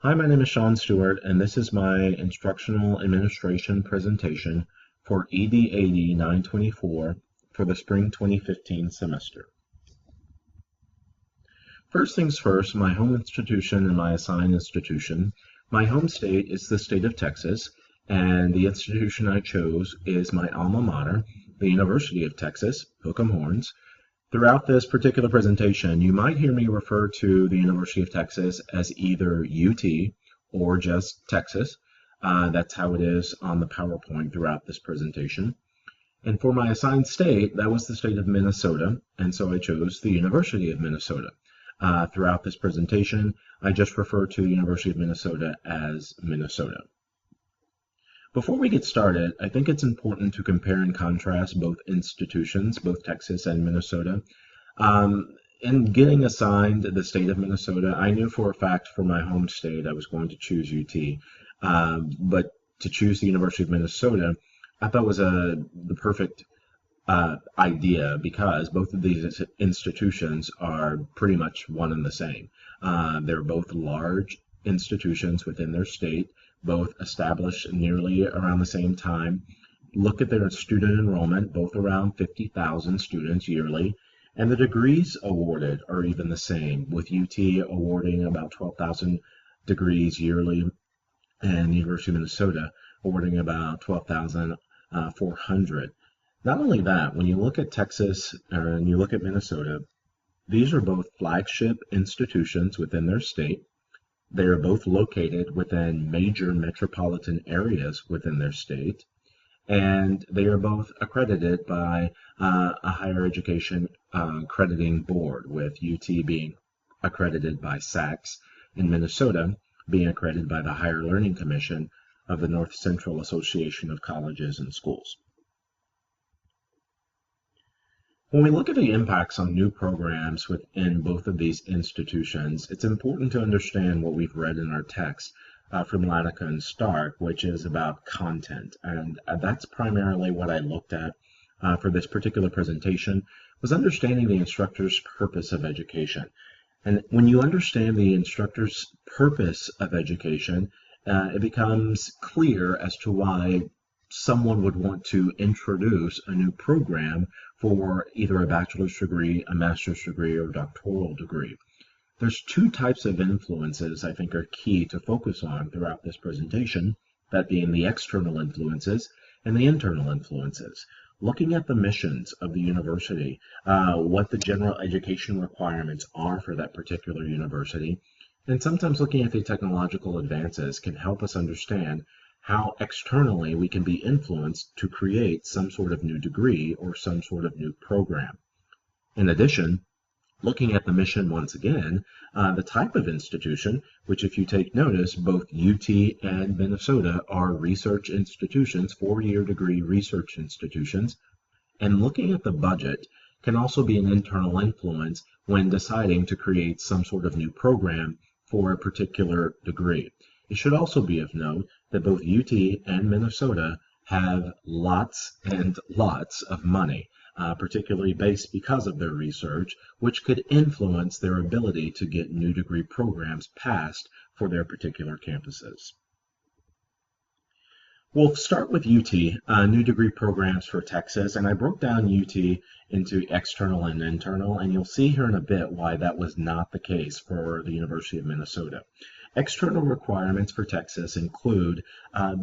Hi, my name is Sean Stewart, and this is my instructional administration presentation for EDAD 924 for the spring 2015 semester. First things first, my home institution and my assigned institution. My home state is the state of Texas, and the institution I chose is my alma mater, the University of Texas, Hook'em Horns. Throughout this particular presentation, you might hear me refer to the University of Texas as either UT or just Texas. That's how it is on the PowerPoint throughout this presentation. And for my assigned state, that was the state of Minnesota, and so I chose the University of Minnesota. Throughout this presentation, I just refer to the University of Minnesota as Minnesota. Before we get started, I think it's important to compare and contrast both institutions, both Texas and Minnesota. In getting assigned the state of Minnesota, I knew for a fact for my home state I was going to choose UT, but to choose the University of Minnesota, I thought was the perfect idea because both of these institutions are pretty much one and the same. They're both large institutions within their state, both established nearly around the same time. Look at their student enrollment, both around 50,000 students yearly, and the degrees awarded are even the same, with UT awarding about 12,000 degrees yearly and the University of Minnesota awarding about 12,400. Not only that, when you look at Texas and you look at Minnesota, these are both flagship institutions within their state. They are both located within major metropolitan areas within their state, and they are both accredited by a higher education accrediting board, with UT being accredited by SACS and Minnesota being accredited by the Higher Learning Commission of the North Central Association of Colleges and Schools. When we look at the impacts on new programs within both of these institutions, it's important to understand what we've read in our text from Latica and Stark, which is about content. And that's primarily what I looked at for this particular presentation, was understanding the instructor's purpose of education. And when you understand the instructor's purpose of education, it becomes clear as to why someone would want to introduce a new program for either a bachelor's degree, a master's degree, or doctoral degree. There's two types of influences I think are key to focus on throughout this presentation, that being the external influences and the internal influences. Looking at the missions of the university, what the general education requirements are for that particular university, and sometimes looking at the technological advances can help us understand how externally we can be influenced to create some sort of new degree or some sort of new program. In addition, looking at the mission once again, the type of institution, which if you take notice, both UT and Minnesota are research institutions, four-year degree research institutions, and looking at the budget can also be an internal influence when deciding to create some sort of new program for a particular degree. It should also be of note that both UT and Minnesota have lots and lots of money, particularly based because of their research, which could influence their ability to get new degree programs passed for their particular campuses. We'll start with UT, new degree programs for Texas, and I broke down UT into external and internal, and you'll see here in a bit why that was not the case for the University of Minnesota. External requirements for Texas include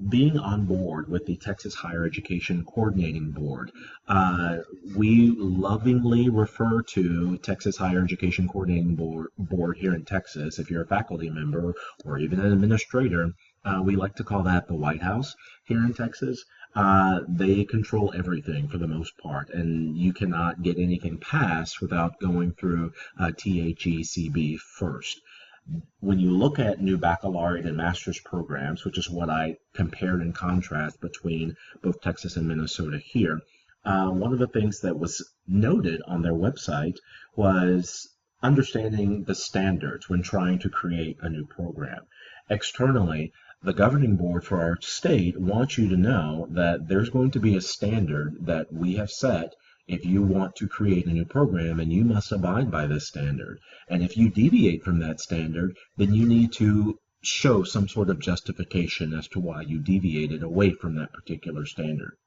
being on board with the Texas Higher Education Coordinating Board. We lovingly refer to Texas Higher Education Coordinating Board here in Texas. If you're a faculty member or even an administrator, we like to call that the White House here in Texas. They control everything for the most part, and you cannot get anything passed without going through THECB first. When you look at new baccalaureate and master's programs, which is what I compared and contrast between both Texas and Minnesota here, one of the things that was noted on their website was understanding the standards when trying to create a new program. Externally, the governing board for our state wants you to know that there's going to be a standard that we have set if you want to create a new program, and you must abide by this standard. And if you deviate from that standard, then you need to show some sort of justification as to why you deviated away from that particular standard.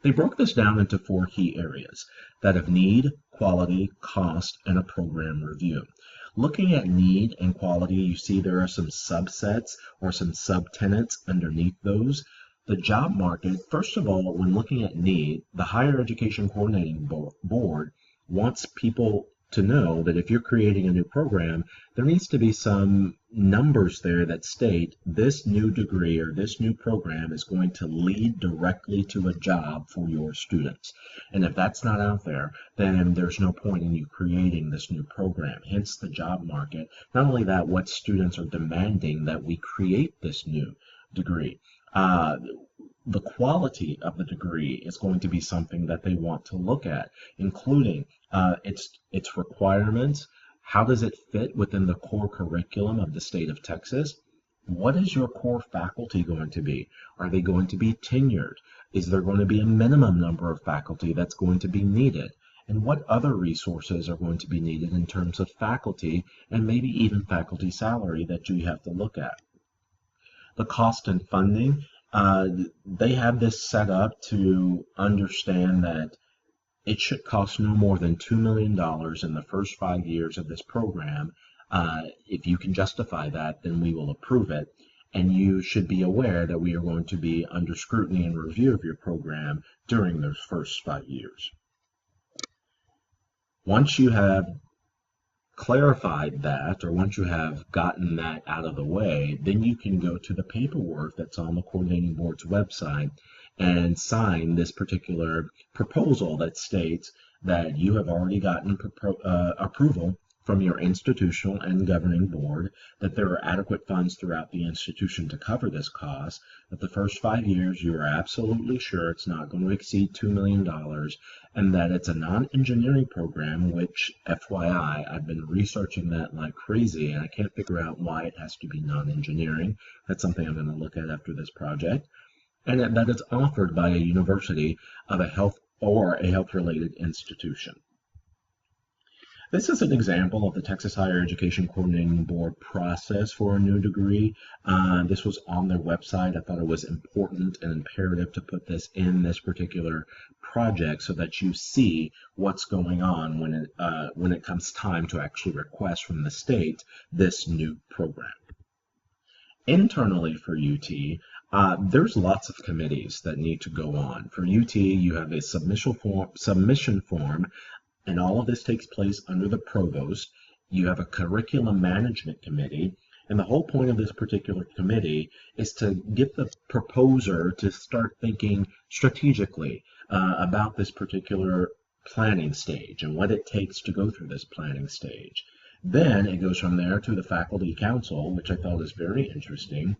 They broke this down into 4 key areas: that of need, quality, cost, and a program review. Looking at need and quality, you see there are some subsets or some subtenants underneath those. The job market, first of all, when looking at need, the Higher Education Coordinating Board wants people to know that if you're creating a new program, there needs to be some numbers there that state this new degree or this new program is going to lead directly to a job for your students. And if that's not out there, then there's no point in you creating this new program. Hence the job market. Not only that, what students are demanding that we create this new degree. The quality of the degree is going to be something that they want to look at, including its requirements. How does it fit within the core curriculum of the state of Texas? What is your core faculty going to be? Are they going to be tenured? Is there going to be a minimum number of faculty that's going to be needed? And what other resources are going to be needed in terms of faculty and maybe even faculty salary that you have to look at? The cost and funding. They have this set up to understand that it should cost no more than $2 million in the first 5 years of this program. If you can justify that, then we will approve it. And you should be aware that we are going to be under scrutiny and review of your program during those first 5 years. Once you have clarified that, or once you have gotten that out of the way, then you can go to the paperwork that's on the coordinating board's website and sign this particular proposal that states that you have already gotten approval from your institutional and governing board, that there are adequate funds throughout the institution to cover this cost, that the first 5 years you are absolutely sure it's not going to exceed $2 million, and that it's a non-engineering program, which, FYI, I've been researching that like crazy, and I can't figure out why it has to be non-engineering. That's something I'm going to look at after this project. And that it's offered by a university of a health or a health-related institution. This is an example of the Texas Higher Education Coordinating Board process for a new degree. This was on their website. I thought it was important and imperative to put this in this particular project so that you see what's going on when it comes time to actually request from the state this new program. Internally for UT, there's lots of committees that need to go on. For UT, you have a submission form, and all of this takes place under the provost. You have a curriculum management committee, and the whole point of this particular committee is to get the proposer to start thinking strategically about this particular planning stage and what it takes to go through this planning stage. Then it goes from there to the faculty council, which I thought is very interesting.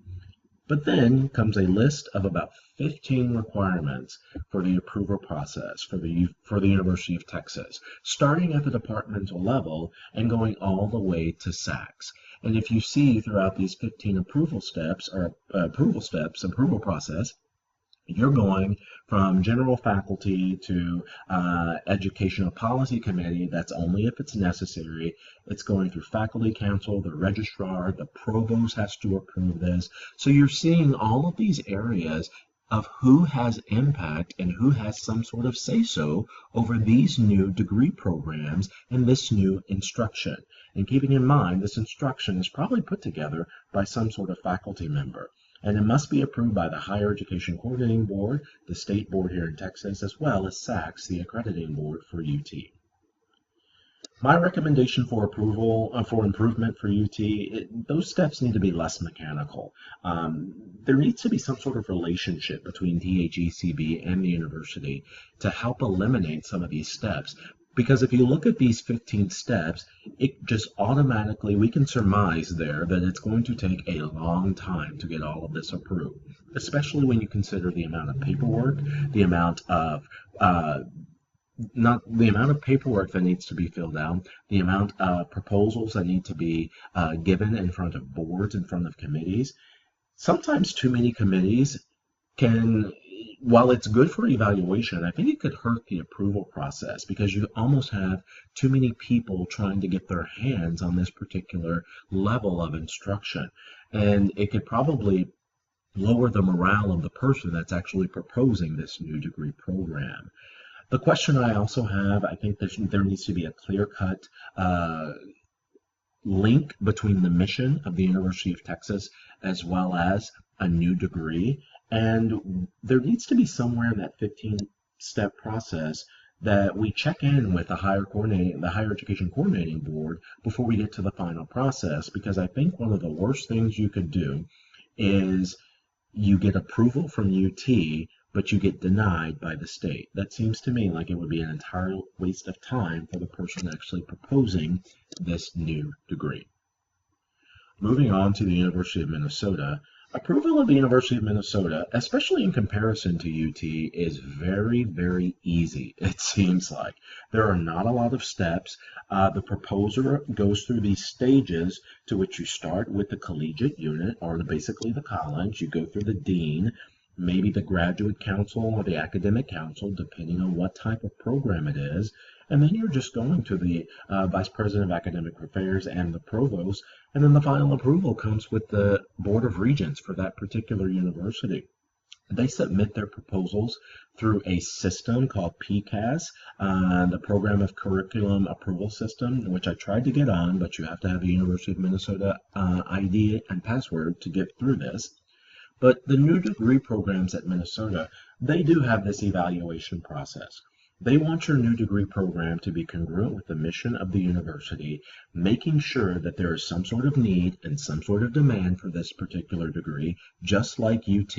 But then comes a list of about 15 requirements for the approval process for the University of Texas, starting at the departmental level and going all the way to SACS. And if you see throughout these 15 approval process, you're going from general faculty to educational policy committee. That's only if it's necessary. It's going through faculty council, the registrar, the provost has to approve this. So you're seeing all of these areas of who has impact and who has some sort of say-so over these new degree programs and this new instruction. And keeping in mind, this instruction is probably put together by some sort of faculty member. And it must be approved by the Higher Education Coordinating Board, the state board here in Texas, as well as SACS, the accrediting board for UT. My recommendation for improvement for UT, those steps need to be less mechanical. There needs to be some sort of relationship between DHECB and the university to help eliminate some of these steps. Because if you look at these 15 steps, it just automatically, we can surmise there that it's going to take a long time to get all of this approved, especially when you consider the amount of paperwork, the amount of paperwork that needs to be filled out, the amount of proposals that need to be given in front of boards, in front of committees. Sometimes too many committees can while it's good for evaluation, I think it could hurt the approval process because you almost have too many people trying to get their hands on this particular level of instruction. And it could probably lower the morale of the person that's actually proposing this new degree program. The question I also have, I think there needs to be a clear-cut link between the mission of the University of Texas as well as a new degree. And there needs to be somewhere in that 15-step process that we check in with the higher education coordinating board before we get to the final process, because I think one of the worst things you could do is you get approval from UT, but you get denied by the state. That seems to me like it would be an entire waste of time for the person actually proposing this new degree. Moving on to the University of Minnesota, approval of the University of Minnesota, especially in comparison to UT, is very, very easy, it seems like. There are not a lot of steps. The proposer goes through these stages to which you start with the collegiate unit, or basically the college. You go through the dean, maybe the graduate council or the academic council, depending on what type of program it is. And then you're just going to the vice president of academic affairs and the provost, and then the final approval comes with the board of regents for that particular university. They submit their proposals through a system called PCAS, the Program of Curriculum Approval System, which I tried to get on, but you have to have a University of Minnesota ID and password to get through this. But the new degree programs at Minnesota, they do have this evaluation process. They want your new degree program to be congruent with the mission of the university, making sure that there is some sort of need and some sort of demand for this particular degree, just like UT.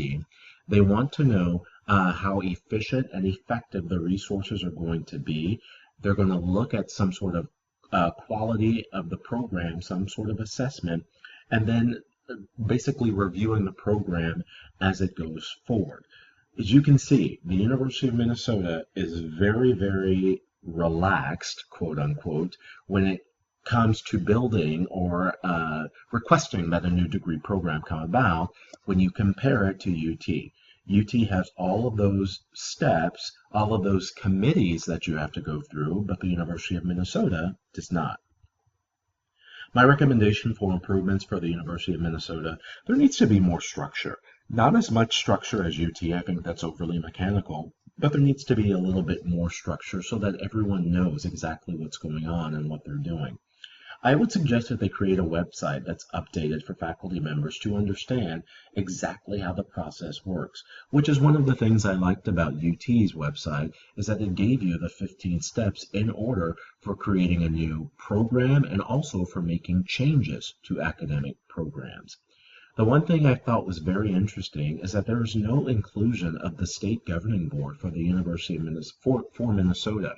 They want to know how efficient and effective the resources are going to be. They're going to look at some sort of quality of the program, some sort of assessment, and then basically reviewing the program as it goes forward. As you can see, the University of Minnesota is very, very relaxed, quote unquote, when it comes to building or requesting that a new degree program come about when you compare it to UT. UT has all of those steps, all of those committees that you have to go through, but the University of Minnesota does not. My recommendation for improvements for the University of Minnesota, there needs to be more structure. Not as much structure as UT, I think that's overly mechanical, but there needs to be a little bit more structure so that everyone knows exactly what's going on and what they're doing. I would suggest that they create a website that's updated for faculty members to understand exactly how the process works, which is one of the things I liked about UT's website, is that it gave you the 15 steps in order for creating a new program and also for making changes to academic programs. The one thing I thought was very interesting is that there is no inclusion of the state governing board for the University of Minnesota.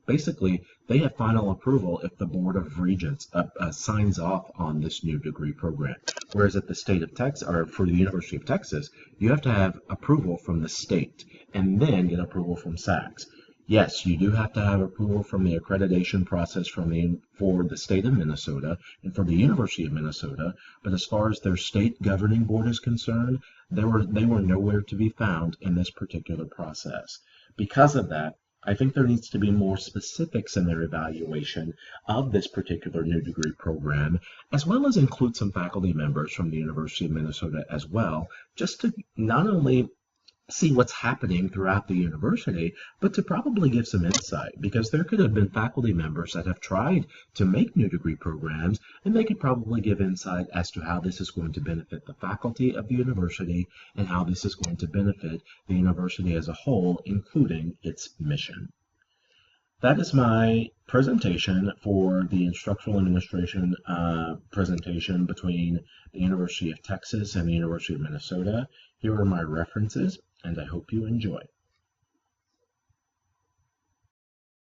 Basically, they have final approval if the Board of Regents signs off on this new degree program. Whereas at the state of Texas, or for the University of Texas, you have to have approval from the state and then get approval from SACS. Yes, you do have to have approval from the accreditation process for the state of Minnesota and for the University of Minnesota, but as far as their state governing board is concerned, they were nowhere to be found in this particular process. Because of that, I think there needs to be more specifics in their evaluation of this particular new degree program, as well as include some faculty members from the University of Minnesota as well, just to not only see what's happening throughout the university, but to probably give some insight, because there could have been faculty members that have tried to make new degree programs, and they could probably give insight as to how this is going to benefit the faculty of the university and how this is going to benefit the university as a whole, including its mission. That is my presentation for the instructional administration presentation between the University of Texas and the University of Minnesota. Here are my references, and I hope you enjoy.